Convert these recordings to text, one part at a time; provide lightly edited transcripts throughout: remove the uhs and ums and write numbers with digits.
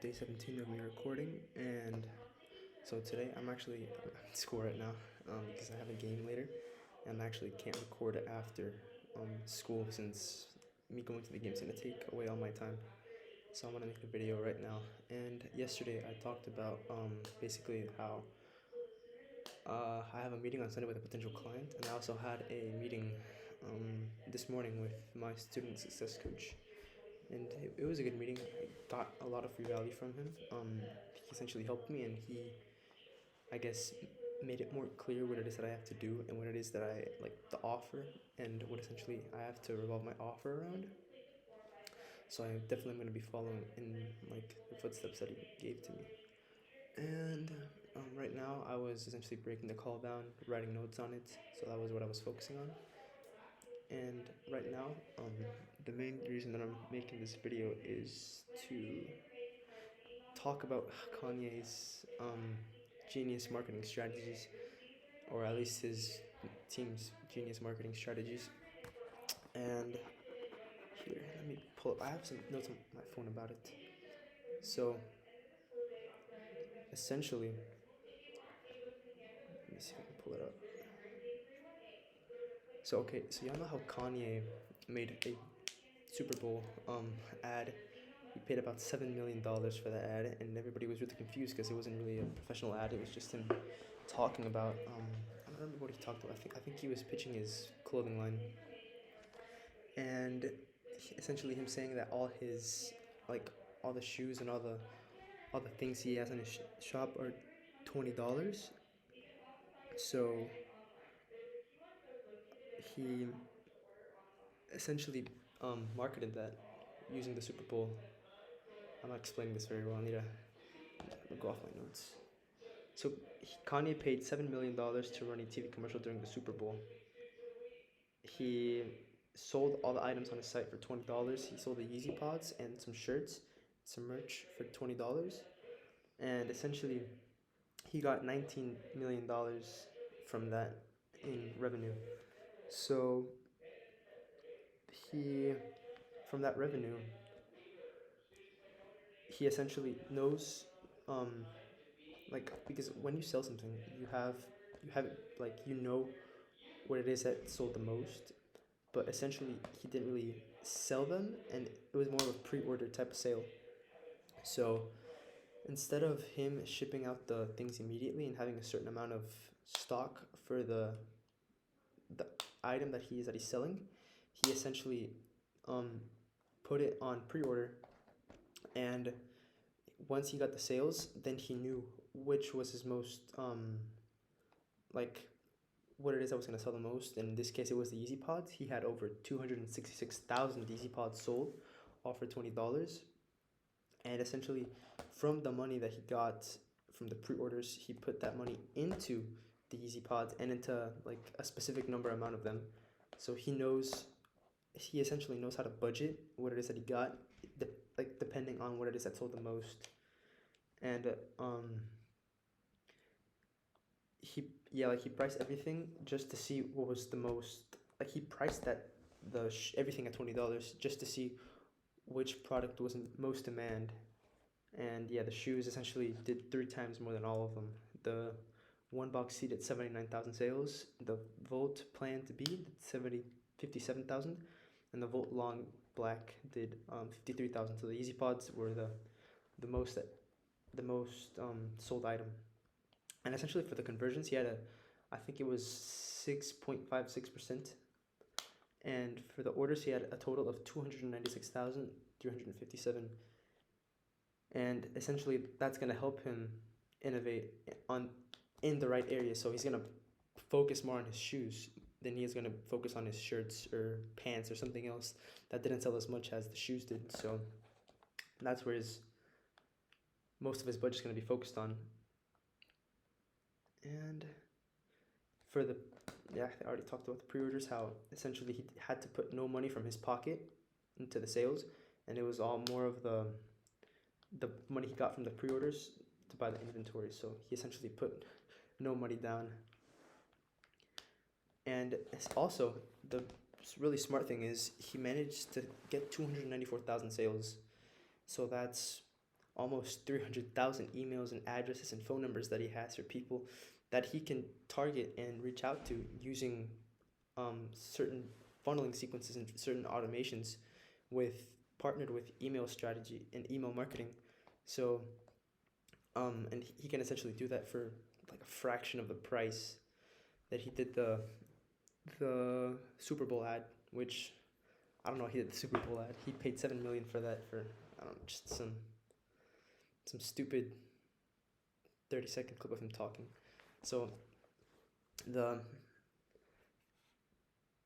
day 17 of me recording, and so today I'm actually at school right now because I have a game later, and I actually can't record after school since me going to the game is gonna take away all my time. So I'm gonna make a video right now. And yesterday I talked about basically how I have a meeting on Sunday with a potential client, and I also had a meeting this morning with my student success coach. And it was a good meeting. I got a lot of free value from him. He essentially helped me, and he, I guess, made it more clear what it is that I have to do and what it is that I like the offer, and what essentially I have to revolve my offer around. So I definitely am going to be following in like the footsteps that he gave to me. And right now I was essentially breaking the call down, writing notes on it. So that was what I was focusing on. And right now, the main reason that I'm making this video is to talk about Kanye's genius marketing strategies, or at least his team's genius marketing strategies. And here, let me pull up. I have some notes on my phone about it. So, essentially, let me see if I can pull it up. So, okay, so y'all know how Kanye made a Super Bowl ad. He paid about $7 million for the ad, and everybody was really confused because it wasn't really a professional ad. It was just him talking about I don't remember what he talked about. I think he was pitching his clothing line, and essentially him saying that all his like all the shoes and all the things he has in his shop are $20. So he essentially marketed that using the Super Bowl. I'm not explaining this very well. I need to go off my notes. So Kanye paid $7 million to run a TV commercial during the Super Bowl. He sold all the items on his site for $20. He sold the Yeezy Pods and some shirts, some merch for $20, and essentially he got $19 million from that in revenue. So he, from that revenue, he essentially knows, like, because when you sell something, you have it, like, you know what it is that sold the most, but essentially he didn't really sell them, and it was more of a pre-order type of sale. So instead of him shipping out the things immediately and having a certain amount of stock for the item that he's selling, he essentially put it on pre-order, and once he got the sales, then he knew which was his most like what it is that was going to sell the most. In this case, it was the Yeezy Pods. He had over 266,000 Yeezy Pods sold, all for $20. And essentially, from the money that he got from the pre-orders, he put that money into the Yeezy Pods and into like a specific number amount of them. So he essentially knows how to budget what it is that he got, like depending on what it is that sold the most. And he priced everything just to see what was the most. Like he priced that everything at $20 just to see which product was in most demand. And yeah, the shoes essentially did 3 times more than all of them. The one box seat at 79,000 sales. The Volt Plan to Be did 57,000, and the Volt Long Black did 53,000. So the Yeezy Pods were the most sold item. And essentially for the conversions, he had I think it was 6.56%. And for the orders, he had a total of 296,357. And essentially that's going to help him innovate in the right area. So he's going to focus more on his shoes than he is going to focus on his shirts or pants or something else that didn't sell as much as the shoes did. So that's where most of his budget is going to be focused on. And for I already talked about the pre-orders, how essentially he had to put no money from his pocket into the sales, and it was all more of the money he got from the pre-orders to buy the inventory. So he essentially put no money down. And also, the really smart thing is he managed to get 294,000 sales. So that's almost 300,000 emails and addresses and phone numbers that he has for people that he can target and reach out to using certain funneling sequences and certain automations with partnered with email strategy and email marketing. So and he can essentially do that for like a fraction of the price that he did the Super Bowl ad, which I don't know. He did the Super Bowl ad. He paid 7 million for that for I don't know, just some stupid 30-second clip of him talking. So the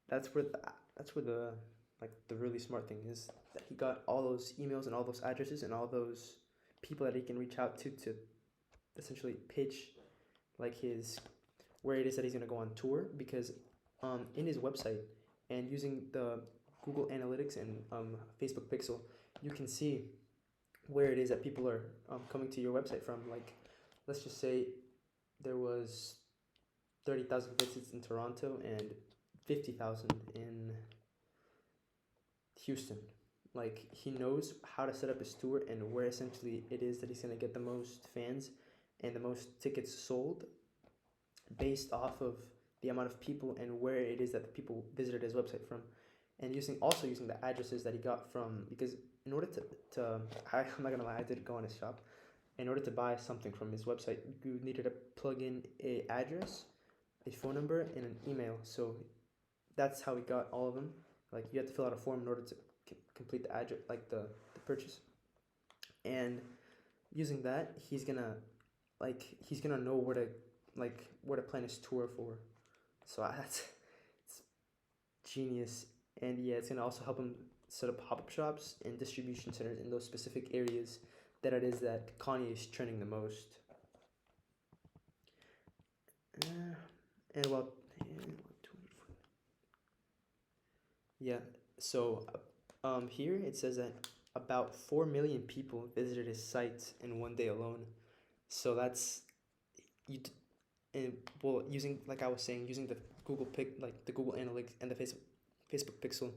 that's where the like the really smart thing is that he got all those emails and all those addresses and all those people that he can reach out to essentially pitch like his where it is that he's gonna go on tour because in his website and using the Google Analytics and Facebook Pixel, you can see where it is that people are coming to your website from. Like, let's just say there was 30,000 visits in Toronto and 50,000 in Houston. Like, he knows how to set up his tour and where essentially it is that he's going to get the most fans and the most tickets sold based off of the amount of people and where it is that the people visited his website from. And using the addresses that he got from, because in order to I'm not gonna lie, I did go on his shop. In order to buy something from his website, you needed to plug in a address, a phone number, and an email. So that's how he got all of them. Like you had to fill out a form in order to complete the address, like the purchase. And using that, he's gonna know where to plan his tour for. So that's it's genius. And yeah, it's gonna also help him set up pop-up shops and distribution centers in those specific areas that it is that Kanye is trending the most. And well, yeah. So here it says that about 4 million people visited his site in one day alone. So that's and well, using like I was saying, using the the Google Analytics and the Facebook Pixel,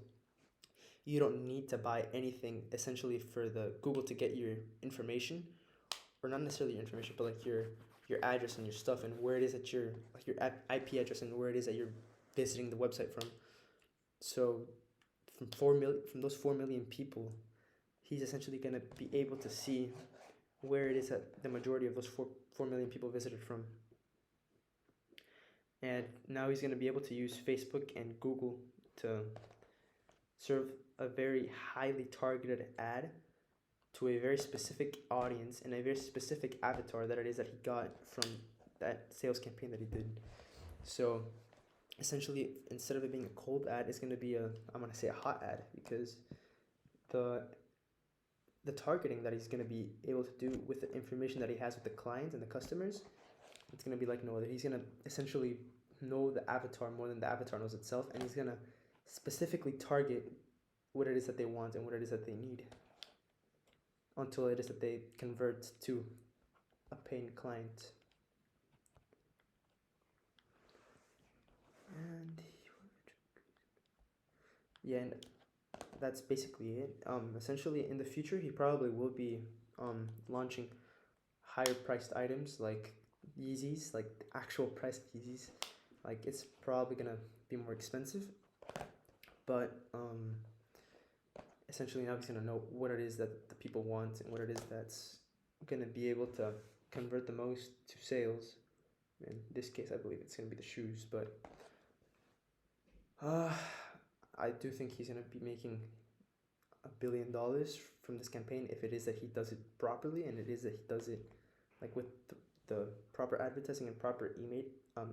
you don't need to buy anything essentially for the Google to get your information, or not necessarily your information, but like your address and your stuff and where it is that you're like your IP address and where it is that you're visiting the website from. So from those 4 million people, he's essentially gonna be able to see where it is that the majority of those 4 million people visited from. And now he's going to be able to use Facebook and Google to serve a very highly targeted ad to a very specific audience and a very specific avatar that it is that he got from that sales campaign that he did. So essentially, instead of it being a cold ad, it's going to be I'm going to say a hot ad, because the targeting that he's going to be able to do with the information that he has with the clients and the customers, it's going to be like no other. He's going to essentially know the avatar more than the avatar knows itself, and he's going to specifically target what it is that they want and what it is that they need until it is that they convert to a paying client. And yeah, and that's basically it. Essentially, in the future, he probably will be launching higher priced items like Yeezys, like actual priced Yeezys. Like it's probably gonna be more expensive, but essentially now he's gonna know what it is that the people want and what it is that's gonna be able to convert the most to sales. In this case, I believe it's gonna be the shoes, but I do think he's gonna be making $1 billion from this campaign if it is that he does it properly, and it is that he does it like with the proper advertising and proper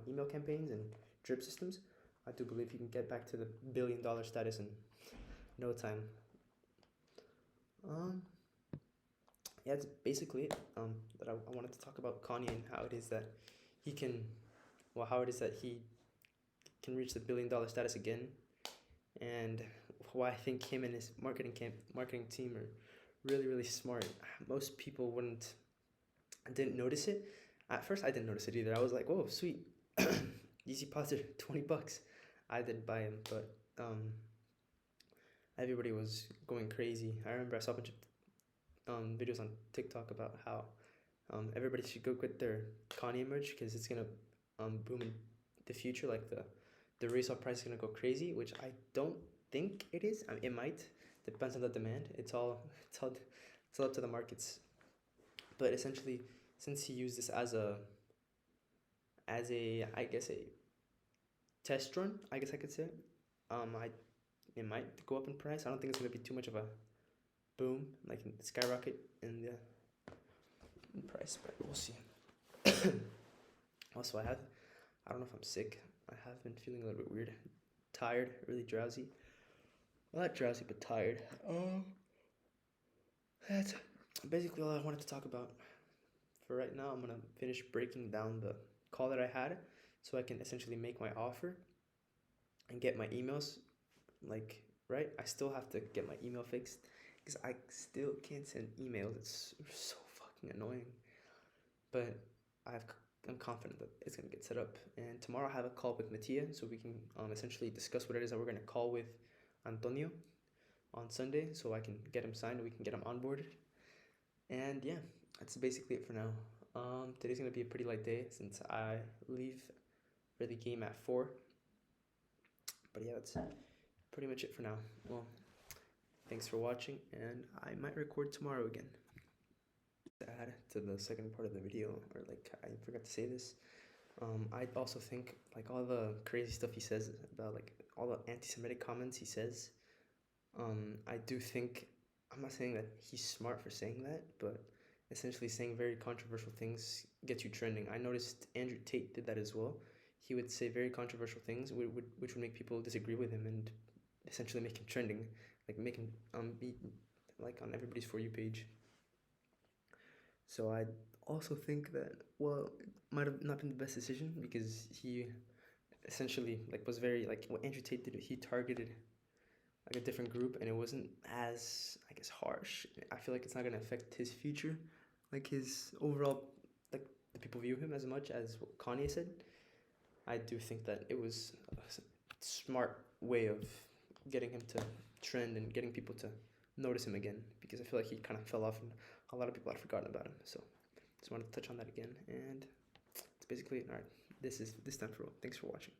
email campaigns and drip systems. I do believe he can get back to the $1 billion status in no time. Yeah, that's basically it. That I wanted to talk about Kanye and how it is that he can, how it is that he can reach the $1 billion status again, and why I think him and his marketing team are really, really smart. Most people didn't notice it. At first, I didn't notice it either. I was like, "Whoa, sweet, Yeezy Pods are $20." I didn't buy them, but everybody was going crazy. I remember I saw a bunch of videos on TikTok about how everybody should go get their Kanye merch because it's gonna boom in the future. Like the resale price is gonna go crazy, which I don't think it is. I mean, it might. Depends on the demand. It's all up to the markets. But essentially, since he used this as a I guess a test run, I guess I could say, I it might go up in price. I don't think it's gonna be too much of a boom, like skyrocket in price, but we'll see. Also, I don't know if I'm sick. I have been feeling a little bit weird, tired, really drowsy. Well, not drowsy, but tired. That's basically all I wanted to talk about. For right now, I'm gonna finish breaking down the call that I had, so I can essentially make my offer and get my emails. Like, right? I still have to get my email fixed because I still can't send emails. It's so fucking annoying. But I've I'm confident that it's gonna get set up. And tomorrow I have a call with Mattia, so we can essentially discuss what it is that we're gonna call with Antonio on Sunday, so I can get him signed and we can get him onboarded. And yeah, that's basically it for now. Today's gonna be a pretty light day since I leave for the game at 4. But yeah, that's pretty much it for now. Well, thanks for watching, and I might record tomorrow again. To add to the second part of the video, or like I forgot to say this, I also think like all the crazy stuff he says about like all the anti-Semitic comments he says, I do think, I'm not saying that he's smart for saying that, but essentially saying very controversial things gets you trending. I noticed Andrew Tate did that as well. He would say very controversial things which would make people disagree with him and essentially make him trending, like make him be like on everybody's For You page. So I also think that, well, it might have not been the best decision because he essentially like was very like what Andrew Tate did. He targeted like a different group, and it wasn't as, I guess, harsh. I feel like it's not gonna affect his future, like his overall, like the people view him as much as what Kanye said. I do think that it was a smart way of getting him to trend and getting people to notice him again, because I feel like he kind of fell off and a lot of people had forgotten about him. So just wanted to touch on that again, and it's basically it. All right, this time for all. Thanks for watching.